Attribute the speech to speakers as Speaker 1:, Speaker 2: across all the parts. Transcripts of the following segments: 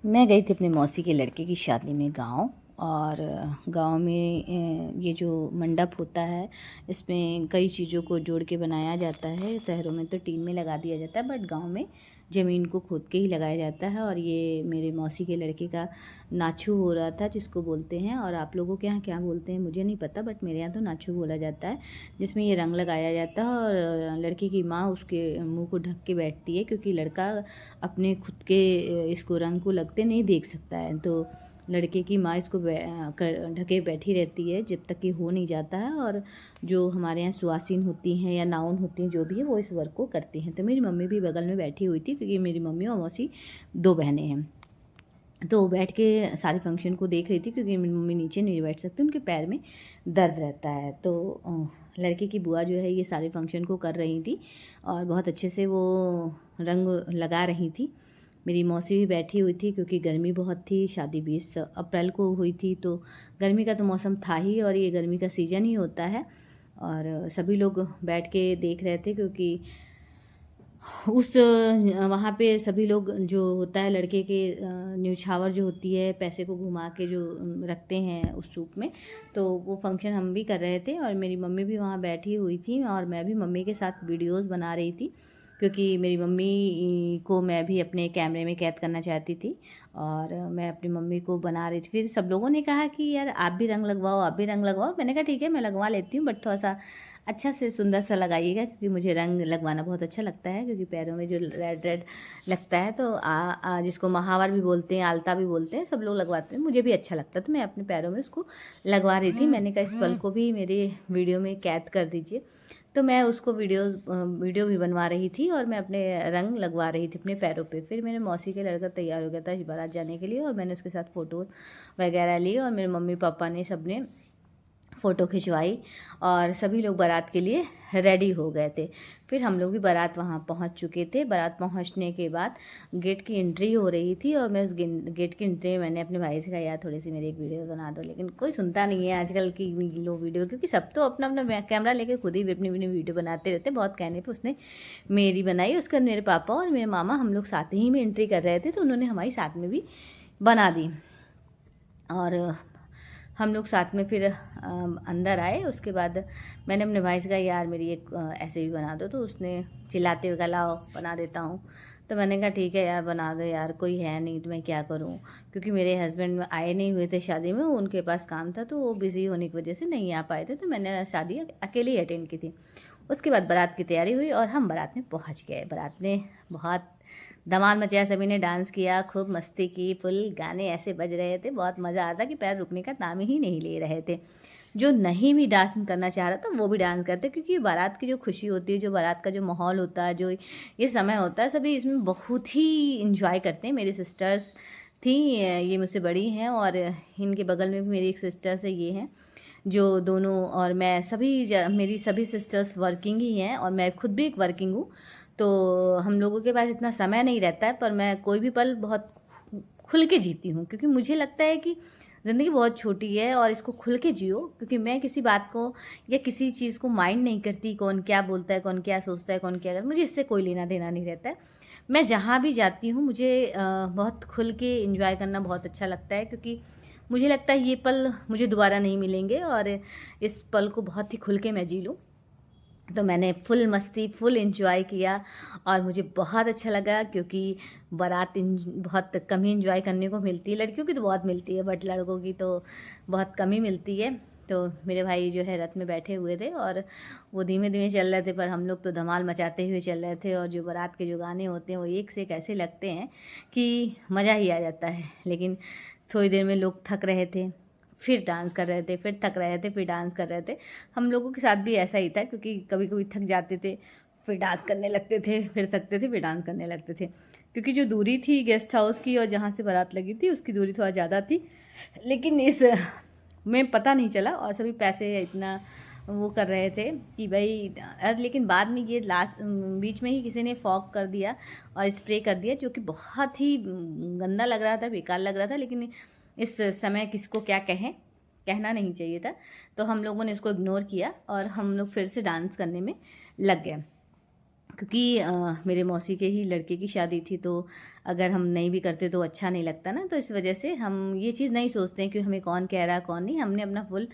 Speaker 1: मैं गई थी अपने मौसी के लड़के की शादी में गाँव। और गाँव में ये जो मंडप होता है इसमें कई चीज़ों को जोड़ के बनाया जाता है। शहरों में तो टीन में लगा दिया जाता है, बट गाँव में ज़मीन को खोद के ही लगाया जाता है। और ये मेरे मौसी के लड़के का नाछू हो रहा था, जिसको बोलते हैं, और आप लोगों के यहाँ क्या बोलते हैं मुझे नहीं पता, बट मेरे यहाँ तो नाछू बोला जाता है, जिसमें ये रंग लगाया जाता है। और लड़के की माँ उसके मुंह को ढक के बैठती है, क्योंकि लड़का अपने खुद के इसको रंग को लगते नहीं देख सकता है। तो लड़के की माँ इसको ढके बैठी रहती है जब तक कि हो नहीं जाता है। और जो हमारे यहाँ सुहासिन होती हैं या नाउन होती हैं, जो भी है, वो इस वर्क को करती हैं। तो मेरी मम्मी भी बगल में बैठी हुई थी, क्योंकि मेरी मम्मी और मौसी दो बहनें हैं। तो बैठ के सारे फंक्शन को देख रही थी, क्योंकि मेरी मम्मी नीचे नहीं बैठ सकती, उनके पैर में दर्द रहता है। तो लड़के की बुआ जो है ये सारे फंक्शन को कर रही थी, और बहुत अच्छे से वो रंग लगा रही थी। मेरी मौसी भी बैठी हुई थी, क्योंकि गर्मी बहुत थी। शादी 20 अप्रैल को हुई थी, तो गर्मी का तो मौसम था ही, और ये गर्मी का सीज़न ही होता है। और सभी लोग बैठ के देख रहे थे, क्योंकि उस वहाँ पे सभी लोग जो होता है लड़के के न्योछावर जो होती है, पैसे को घुमा के जो रखते हैं उस सूप में, तो वो फंक्शन हम भी कर रहे थे। और मेरी मम्मी भी वहाँ बैठी हुई थी, और मैं भी मम्मी के साथ वीडियोस बना रही थी, क्योंकि मेरी मम्मी को मैं भी अपने कैमरे में कैद करना चाहती थी। और मैं अपनी मम्मी को बना रही थी। फिर सब लोगों ने कहा कि यार आप भी रंग लगवाओ, आप भी रंग लगवाओ। मैंने कहा ठीक है, मैं लगवा लेती हूँ, बट थोड़ा सा अच्छा से सुंदर सा लगाइएगा, क्योंकि मुझे रंग लगवाना बहुत अच्छा लगता है। क्योंकि पैरों में जो रेड रेड लगता है, तो जिसको महावर भी बोलते हैं, आलता भी बोलते हैं, सब लोग लगवाते हैं, मुझे भी अच्छा लगता है। तो मैं अपने पैरों में उसको लगवा रही थी। मैंने कहा इस पल को भी मेरे वीडियो में कैद कर दीजिए। तो मैं उसको वीडियो भी बनवा रही थी, और मैं अपने रंग लगवा रही थी अपने पैरों पे। फिर मेरे मौसी के लड़का तैयार हो गया था बारात जाने के लिए, और मैंने उसके साथ फ़ोटो वगैरह ली, और मेरे मम्मी पापा ने सब ने फ़ोटो खिंचवाई, और सभी लोग बारात के लिए रेडी हो गए थे। फिर हम लोग भी बारात वहाँ पहुँच चुके थे। बारात पहुँचने के बाद गेट की एंट्री हो रही थी, और मैं उस गेट की एंट्री में मैंने अपने भाई से कहा यार थोड़ी सी मेरी एक वीडियो बना दो। लेकिन कोई सुनता नहीं है आजकल की लो वीडियो, क्योंकि सब तो अपना अपना कैमरा लेके खुद ही अपनी अपनी वीडियो बनाते रहते। बहुत कहने पर उसने मेरी बनाई। उसके बाद मेरे पापा और मेरे मामा हम लोग साथ ही में एंट्री कर रहे थे, तो उन्होंने हमारी साथ में भी बना दी। और हम लोग साथ में फिर अंदर आए। उसके बाद मैंने अपने भाई से कहा यार मेरी एक ऐसे भी बना दो, तो उसने चिल्लाते हुए कहा लाओ बना देता हूँ। तो मैंने कहा ठीक है यार बना दो यार, कोई है नहीं तो मैं क्या करूँ। क्योंकि मेरे हस्बैंड आए नहीं हुए थे शादी में, उनके पास काम था, तो वो बिज़ी होने की वजह से नहीं आ पाए थे। तो मैंने शादी अकेले ही अटेंड की थी। उसके बाद बारात की तैयारी हुई, और हम बारात में पहुँच गए। बारात ने बहुत धमाल मचाया, सभी ने डांस किया, खूब मस्ती की, फुल गाने ऐसे बज रहे थे, बहुत मज़ा आता कि पैर रुकने का नाम ही नहीं ले रहे थे। जो नहीं भी डांस करना चाह रहा था वो भी डांस करते, क्योंकि बारात की जो खुशी होती है, जो बारात का जो माहौल होता है, जो ये समय होता है, सभी इसमें बहुत ही इंजॉय करते हैं। मेरी सिस्टर्स थी, ये मुझसे बड़ी हैं, और इनके बगल में भी मेरी एक सिस्टर्स है, ये हैं जो दोनों। और मैं मेरी सभी सिस्टर्स वर्किंग ही हैं, और मैं खुद भी एक वर्किंग हूँ। तो हम लोगों के पास इतना समय नहीं रहता है, पर मैं कोई भी पल बहुत खुल के जीती हूँ, क्योंकि मुझे लगता है कि ज़िंदगी बहुत छोटी है, और इसको खुल के जियो। क्योंकि मैं किसी बात को या किसी चीज़ को माइंड नहीं करती, कौन क्या बोलता है, कौन क्या सोचता है, कौन क्या कर, मुझे इससे कोई लेना देना नहीं रहता है। मैं जहाँ भी जाती हूँ मुझे बहुत खुल के इंजॉय करना बहुत अच्छा लगता है, क्योंकि मुझे लगता है ये पल मुझे दोबारा नहीं मिलेंगे, और इस पल को बहुत ही खुल के मैं जी लूँ। तो मैंने फुल मस्ती, फुल एंजॉय किया, और मुझे बहुत अच्छा लगा। क्योंकि बारात बहुत कम ही एंजॉय करने को मिलती है, लड़कियों की तो बहुत मिलती है, बट लड़कों की तो बहुत कम ही मिलती है। तो मेरे भाई जो है रथ में बैठे हुए थे, और वो धीमे धीमे चल रहे थे, पर हम लोग तो धमाल मचाते हुए चल रहे थे। और जो बारात के जो गाने होते हैं वो एक से एक ऐसे लगते हैं कि मज़ा ही आ जाता है। लेकिन थोड़ी देर में लोग थक रहे थे, फिर डांस कर रहे थे, फिर थक रहे थे, फिर डांस कर रहे थे। हम लोगों के साथ भी ऐसा ही था, क्योंकि कभी कभी थक जाते थे, फिर डांस करने लगते थे, फिर थकते थे, फिर डांस करने लगते थे। क्योंकि जो दूरी थी गेस्ट हाउस की और जहाँ से बारात लगी थी उसकी दूरी थोड़ा ज़्यादा थी, लेकिन इस में पता नहीं चला, और सभी पैसे इतना वो कर रहे थे कि भाई। लेकिन बाद में ये लास्ट बीच में ही किसी ने फॉग कर दिया और स्प्रे कर दिया, जो कि बहुत ही गंदा लग रहा था, बेकार लग रहा था। लेकिन इस समय किसको क्या कहें, कहना नहीं चाहिए था। तो हम लोगों ने इसको इग्नोर किया, और हम लोग फिर से डांस करने में लग गए। क्योंकि मेरे मौसी के ही लड़के की शादी थी, तो अगर हम नहीं भी करते तो अच्छा नहीं लगता ना, तो इस वजह से हम ये चीज़ नहीं सोचते हैं कि हमें कौन कह रहा कौन नहीं। हमने अपना फुल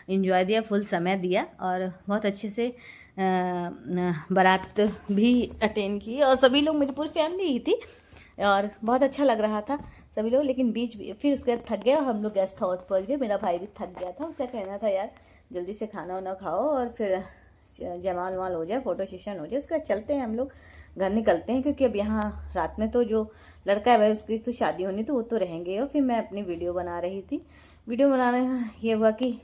Speaker 1: एंजॉय दिया, फुल समय दिया और बहुत अच्छे से बारात भी अटेंड की और सभी लोग, मेरी पूरी फैमिली ही थी और बहुत अच्छा लग रहा था सभी लोग। लेकिन बीच फिर उसके बाद थक गए और हम लोग गेस्ट हाउस पहुँच गए। मेरा भाई भी थक गया था, उसका कहना था यार जल्दी से खाना वाना खाओ और फिर जमाल वमाल हो जाए, फ़ोटो सेशन हो जाए, उसके बाद चलते हैं हम लोग घर निकलते हैं। क्योंकि अब यहाँ रात में तो जो लड़का है भाई उसकी तो शादी होनी, तो वो तो रहेंगे। और फिर मैं अपनी वीडियो बना रही थी। वीडियो बनाने का ये हुआ कि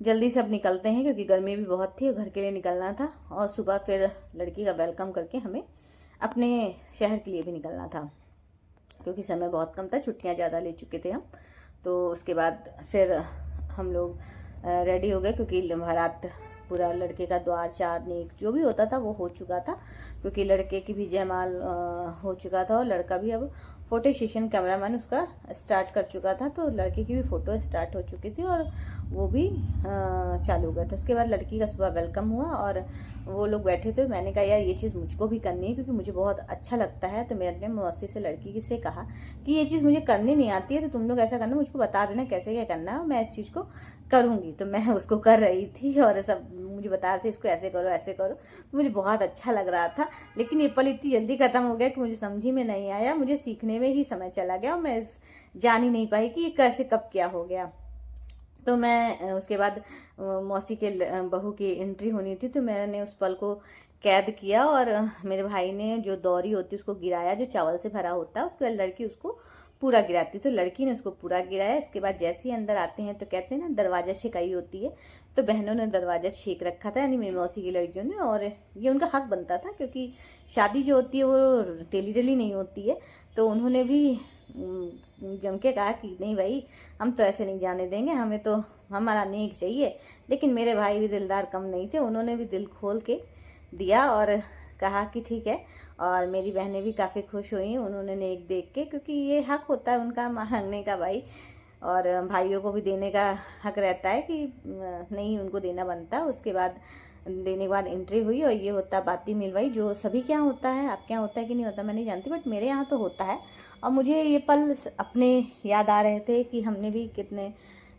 Speaker 1: जल्दी से अब निकलते हैं क्योंकि गर्मी भी बहुत थी और घर के लिए निकलना था और सुबह फिर लड़की का वेलकम करके हमें अपने शहर के लिए भी निकलना था क्योंकि समय बहुत कम था, छुट्टियां ज़्यादा ले चुके थे हम। तो उसके बाद फिर हम लोग रेडी हो गए क्योंकि बारात पूरा लड़के का द्वार चार नेक जो भी होता था वो हो चुका था, क्योंकि लड़के की भी जयमाल हो चुका था और लड़का भी अब फ़ोटो सेशन कैमरामैन उसका स्टार्ट कर चुका था, तो लड़के की भी फ़ोटो स्टार्ट हो चुकी थी और वो भी चालू हो गया था। उसके बाद लड़की का सुबह वेलकम हुआ और वो लोग बैठे थे। मैंने कहा यार ये चीज़ मुझको भी करनी है क्योंकि मुझे बहुत अच्छा लगता है। तो मैंने अपने मौसी से लड़की से कहा कि ये चीज़ मुझे करनी नहीं आती है, तो तुम लोग ऐसा करना, मुझको बता देना कैसे क्या करना है, मैं इस चीज़ को करूँगी। तो मैं उसको कर रही थी और सब मुझे बता रहे थे इसको ऐसे करो ऐसे करो, तो मुझे बहुत अच्छा लग रहा था। लेकिन ये पल इतनी जल्दी ख़त्म हो गया कि मुझे समझ ही में नहीं आया, मुझे सीखने में ही समय चला गया और मैं जान ही नहीं पाई कि ये कैसे कब क्या हो गया। तो मैं उसके बाद मौसी के बहू की एंट्री होनी थी, तो मैंने उस पल को कैद किया और मेरे भाई ने जो दौरी होती है उसको गिराया, जो चावल से भरा होता है, उसके बाद लड़की उसको पूरा गिराती, तो लड़की ने उसको पूरा गिराया। इसके बाद जैसे ही अंदर आते हैं तो कहते हैं ना दरवाज़ा छेकाई होती है, तो बहनों ने दरवाज़ा छेक रखा था, यानी मेरी मौसी की लड़कियों ने, और ये उनका हक बनता था क्योंकि शादी जो होती है वो डेली डेली नहीं होती है। तो उन्होंने भी जम के कहा कि नहीं भाई हम तो ऐसे नहीं जाने देंगे, हमें तो हमारा नेक चाहिए। लेकिन मेरे भाई भी दिलदार कम नहीं थे, उन्होंने भी दिल खोल के दिया और कहा कि ठीक है। और मेरी बहनें भी काफ़ी खुश हुई उन्होंने नेक देख के, क्योंकि ये हक होता है उनका मांगने का भाई, और भाइयों को भी देने का हक रहता है कि नहीं उनको देना बनता है। उसके बाद देने के बाद एंट्री हुई और ये होता बाती मिलवाई, जो सभी के यहाँ होता है, आपके यहाँ होता है कि नहीं होता मैं नहीं जानती, बट मेरे यहाँ तो होता है। और मुझे ये पल अपने याद आ रहे थे कि हमने भी कितने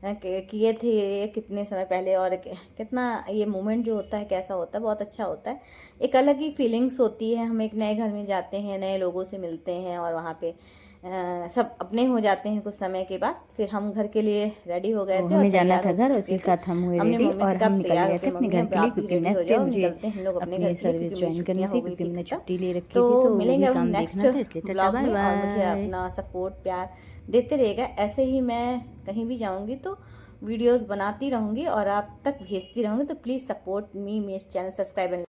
Speaker 1: किए थे ये कितने समय पहले, और कितना ये मोमेंट जो होता है कैसा होता है, बहुत अच्छा होता है। एक अलग ही फीलिंग्स होती है, हम एक नए घर में जाते हैं, नए लोगों से मिलते हैं और वहाँ पे सब अपने हो जाते हैं कुछ समय के बाद। फिर हम घर के लिए रेडी हो गए थे, हमें जाना था घर, उसी के साथ हम हुए रेडी और हम निकल गए थे अपने घर के लिए, क्योंकि नेक्स्ट डे मुझे अपनी सर्विस ज्वाइन करनी थी क्योंकि मैंने छुट्टी ले रखी थी, तो मिलेंगे हम नेक्स्ट ब्लॉग में। और मुझे अपना सपोर्ट प्यार देते रहेगा, ऐसे ही मैं कहीं भी जाऊँगी तो वीडियोस बनाती रहूँगी और आप तक भेजती रहूँगी। तो प्लीज़ सपोर्ट मी, मेरे चैनल सब्सक्राइब